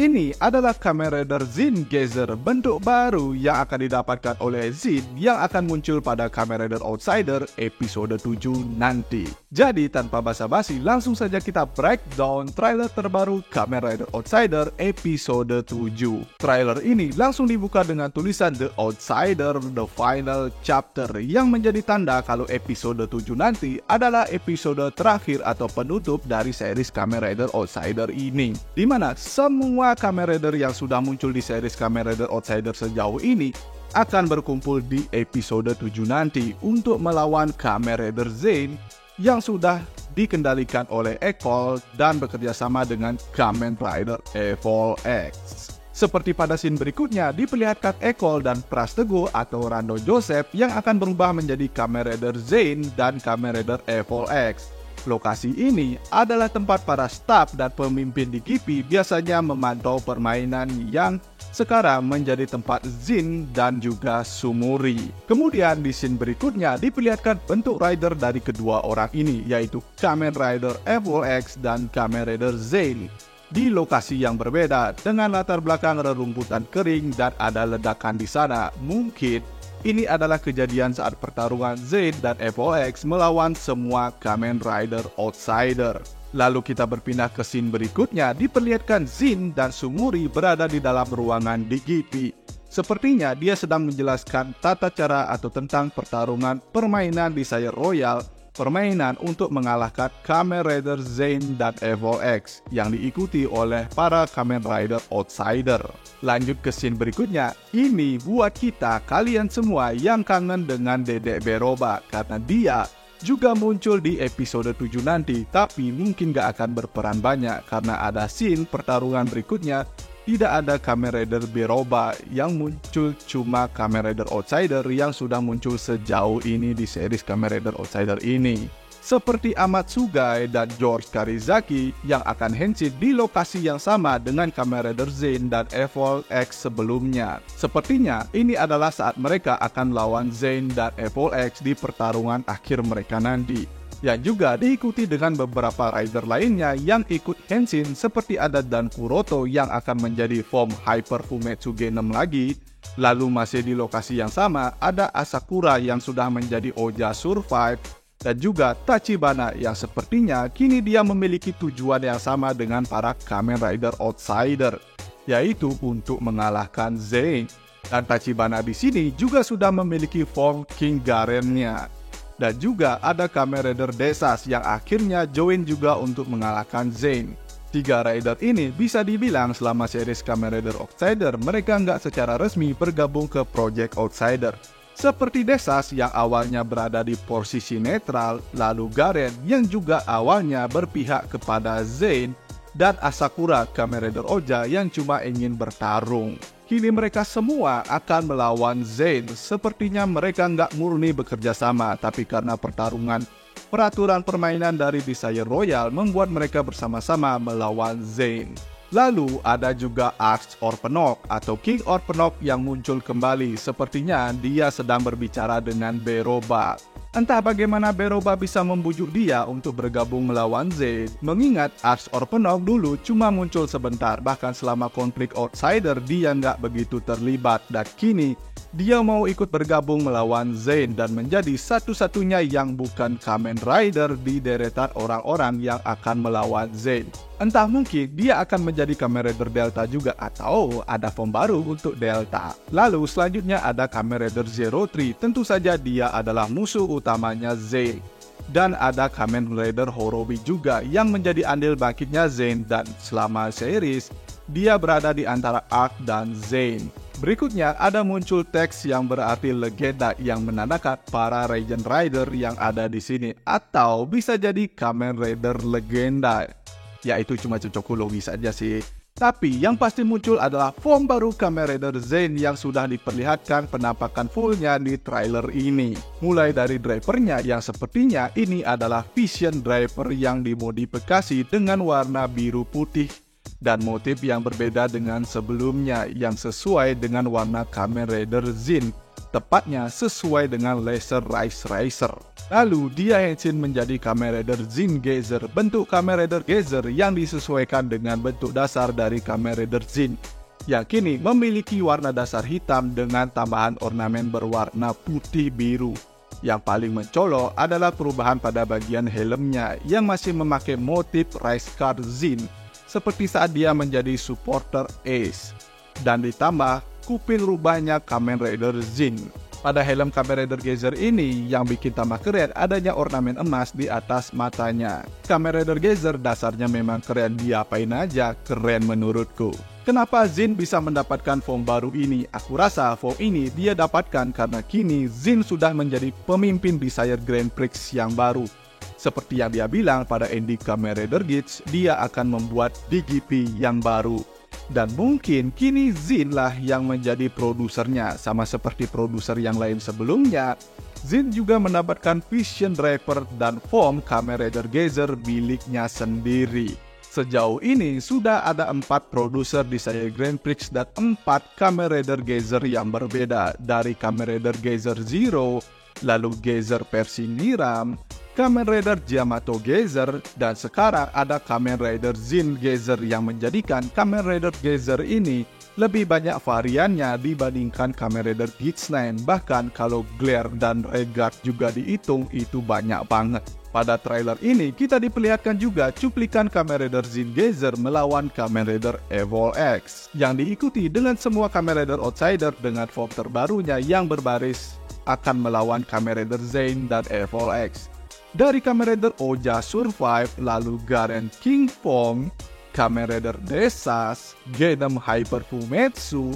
Ini adalah Kamen Rider Zin Gazer bentuk baru yang akan didapatkan oleh Zin yang akan muncul pada Kamen Rider Outsider episode 7 nanti. Jadi tanpa basa-basi langsung saja kita breakdown trailer terbaru Kamen Rider Outsider episode 7. Trailer ini langsung dibuka dengan tulisan The Outsider The Final Chapter yang menjadi tanda kalau episode 7 nanti adalah episode terakhir atau penutup dari series Kamen Rider Outsider ini. Dimana semua Kamen Rider yang sudah muncul di series Kamen Rider Outsider sejauh ini akan berkumpul di episode 7 nanti untuk melawan Kamen Rider Zane yang sudah dikendalikan oleh Ecol dan bekerja sama dengan Kamen Rider Evol X. Seperti pada scene berikutnya, diperlihatkan Ecol dan Prastego atau Rando Joseph yang akan berubah menjadi Kamen Rider Zane dan Kamen Rider Evol X. Lokasi ini adalah tempat para staf dan pemimpin di GP biasanya memantau permainan yang sekarang menjadi tempat Zin dan juga Sumuri. Kemudian di scene berikutnya diperlihatkan bentuk rider dari kedua orang ini, yaitu Kamen Rider Evol X dan Kamen Rider Zane di lokasi yang berbeda dengan latar belakang rerumputan kering dan ada ledakan di sana. Mungkin ini adalah kejadian saat pertarungan Zane dan Evol X melawan semua Kamen Rider Outsider. Lalu kita berpindah ke scene berikutnya, diperlihatkan Zin dan Sumuri berada di dalam ruangan di GP. Sepertinya dia sedang menjelaskan tata cara atau tentang pertarungan permainan di Desire Royal, permainan untuk mengalahkan Kamen Rider Zane dan Evol X yang diikuti oleh para Kamen Rider Outsider. Lanjut ke scene berikutnya, ini buat kita kalian semua yang kangen dengan Dedek Beroba karena dia juga muncul di episode 7 nanti, tapi mungkin gak akan berperan banyak karena ada scene pertarungan berikutnya tidak ada Kamen Rider Beroba yang muncul, cuma Kamen Rider Outsider yang sudah muncul sejauh ini di series Kamen Rider Outsider ini. Seperti Amatsugai dan George Karizaki yang akan henshin di lokasi yang sama dengan Kamen Rider Zane dan Evol X sebelumnya. Sepertinya ini adalah saat mereka akan lawan Zane dan Evol X di pertarungan akhir mereka nanti, yang juga diikuti dengan beberapa rider lainnya yang ikut henshin seperti ada Dan Kuroto yang akan menjadi form Hyper Fumetsu G6 lagi. Lalu masih di lokasi yang sama ada Asakura yang sudah menjadi Oja Survive dan juga Tachibana yang sepertinya kini dia memiliki tujuan yang sama dengan para Kamen Rider Outsider, yaitu untuk mengalahkan Zane. Dan Tachibana di sini juga sudah memiliki form King Garen-nya. Dan juga ada Kamen Rider Desas yang akhirnya join juga untuk mengalahkan Zane. 3 rider ini bisa dibilang selama series Kamen Rider Outsider mereka nggak secara resmi bergabung ke Project Outsider. Seperti Desas yang awalnya berada di posisi netral, lalu Garen yang juga awalnya berpihak kepada Zane, dan Asakura Kamen Rider Oja yang cuma ingin bertarung. Kini mereka semua akan melawan Zane. Sepertinya mereka nggak murni bekerja sama, tapi karena peraturan permainan dari Desire Royal membuat mereka bersama-sama melawan Zane. Lalu ada juga Arch Orpenok atau King Orpenok yang muncul kembali. Sepertinya dia sedang berbicara dengan Beroba. Entah bagaimana Beroba bisa membujuk dia untuk bergabung melawan Zane, mengingat Arch Orpenok dulu cuma muncul sebentar, bahkan selama konflik Outsider dia nggak begitu terlibat, dan kini dia mau ikut bergabung melawan Zane dan menjadi satu-satunya yang bukan Kamen Rider di deretan orang-orang yang akan melawan Zane. Entah mungkin dia akan menjadi Kamen Rider Delta juga atau ada form baru untuk Delta. Lalu selanjutnya ada Kamen Rider Zero Three, tentu saja dia adalah musuh utamanya Zane. Dan ada Kamen Rider Horobi juga yang menjadi andil bangkitnya Zane, dan selama series dia berada di antara Arc dan Zane. Berikutnya ada muncul teks yang berarti legenda yang menandakan para Regen Rider yang ada di sini, atau bisa jadi Kamen Rider legenda, yaitu cuma cocokologi saja sih. Tapi yang pasti muncul adalah form baru Kamen Rider Zane yang sudah diperlihatkan penampakan fullnya di trailer ini. Mulai dari drivernya yang sepertinya ini adalah Vision Driver yang dimodifikasi dengan warna biru putih dan motif yang berbeda dengan sebelumnya yang sesuai dengan warna Kamen Rider Zin. tepatnya sesuai dengan laser rise racer. Lalu dia Henshin menjadi Kamen Rider Zin Geyser, bentuk Kamen Rider Geyser yang disesuaikan dengan bentuk dasar dari Kamen Rider Zin, yang kini memiliki warna dasar hitam dengan tambahan ornamen berwarna putih biru. Yang paling mencolok adalah perubahan pada bagian helmnya yang masih memakai motif Rice Card Zin, seperti saat dia menjadi supporter Ace. Dan ditambah kuping rubahnya Kamen Rider Zin. Pada helm Kamen Rider Geyser ini yang bikin tambah keren adanya ornamen emas di atas matanya. Kamen Rider Geyser dasarnya memang keren, diapain aja keren menurutku. Kenapa Zin bisa mendapatkan form baru ini? Aku rasa form ini dia dapatkan karena kini Zin sudah menjadi pemimpin Desire Grand Prix yang baru. Seperti yang dia bilang pada ending Kamen Rider Geats, dia akan membuat DGP yang baru. Dan mungkin kini Zin lah yang menjadi produsernya. Sama seperti produser yang lain sebelumnya, Zin juga mendapatkan Vision Driver dan form Kamen Rider Geyser miliknya sendiri. Sejauh ini sudah ada 4 produser Desire Grand Prix dan 4 Kamen Rider Geyser yang berbeda, dari Kamen Rider Geyser Zero, lalu Geyser versi Niram, Kamen Rider Yamato Geyser, dan sekarang ada Kamen Rider Zin Geyser yang menjadikan Kamen Rider Geyser ini lebih banyak variannya dibandingkan Kamen Rider Geats 9. Bahkan kalau glare dan regard juga dihitung, itu banyak banget. Pada trailer ini kita diperlihatkan juga cuplikan Kamen Rider Zin Geyser melawan Kamen Rider Evol X, yang diikuti dengan semua Kamen Rider Outsider dengan form terbarunya yang berbaris akan melawan Kamen Rider Zain dan Evol X. Dari Kamen Rider Oja Survive, lalu Garen King Fong, Kamen Rider Desas, Genom Hyper Fumetsu,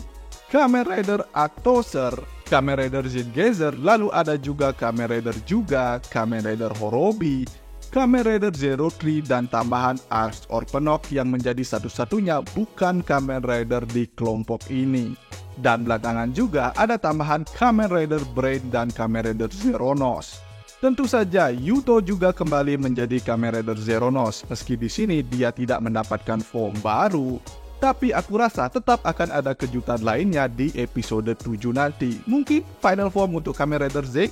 Kamen Rider Actoser, Kamen Rider Zin Geyser, lalu ada juga Kamen Rider juga, Kamen Rider Horobi, Kamen Rider Zero Tree, dan tambahan Ars Orpenok yang menjadi satu-satunya bukan Kamen Rider di kelompok ini. Dan belakangan juga ada tambahan Kamen Rider Brain dan Kamen Rider Zeronos. Tentu saja Yuto juga kembali menjadi Kamen Rider Zeronos, meski di sini dia tidak mendapatkan form baru. Tapi aku rasa tetap akan ada kejutan lainnya di episode 7 nanti. Mungkin final form untuk Kamen Rider Z.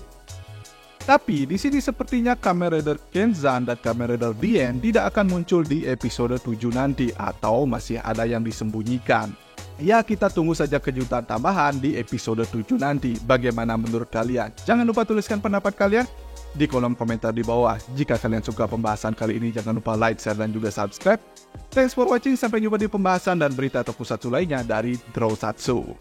Tapi di sini sepertinya Kamen Rider Kenzan dan Kamen Rider Bien tidak akan muncul di episode 7 nanti, atau masih ada yang disembunyikan. Ya, kita tunggu saja kejutan tambahan di episode 7 nanti. Bagaimana menurut kalian? Jangan lupa tuliskan pendapat kalian di kolom komentar di bawah. Jika kalian suka pembahasan kali ini, jangan lupa like, share, dan juga subscribe. Thanks for watching, sampai jumpa di pembahasan dan berita tokusatsu lainnya dari Drosatsu.